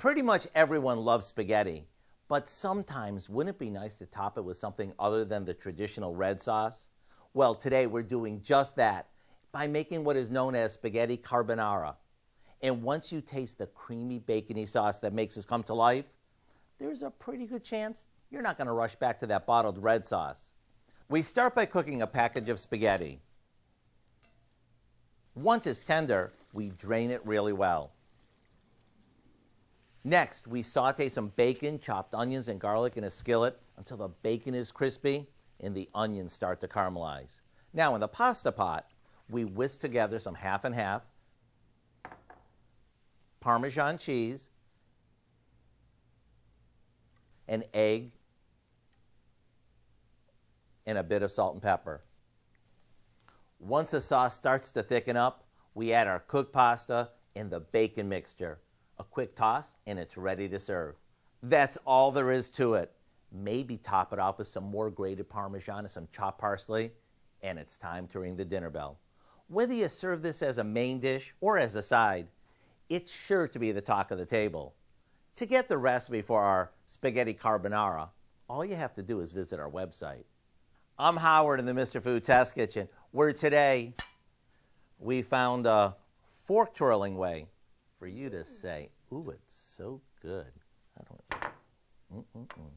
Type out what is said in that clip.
Pretty much everyone loves spaghetti, but sometimes wouldn't it be nice to top it with something other than the traditional red sauce? Well, today we're doing just that by making what is known as spaghetti carbonara. And once you taste the creamy bacony sauce that makes this come to life, there's a pretty good chance you're not going to rush back to that bottled red sauce. We start by cooking a package of spaghetti. Once it's tender, we drain it really well. Next, we saute some bacon, chopped onions, and garlic in a skillet until the bacon is crispy and the onions start to caramelize. Now, in the pasta pot, we whisk together some half and half Parmesan cheese, an egg, and a bit of salt and pepper. Once the sauce starts to thicken up, we add our cooked pasta and the bacon mixture. A quick toss, and it's ready to serve. That's all there is to it. Maybe top it off with some more grated Parmesan and some chopped parsley, and it's time to ring the dinner bell. Whether you serve this as a main dish or as a side, it's sure to be the talk of the table. To get the recipe for our spaghetti carbonara, all you have to do is visit our website. I'm Howard in the Mr. Food Test Kitchen, where today we found a fork twirling way for you to say, ooh, it's so good. I don't.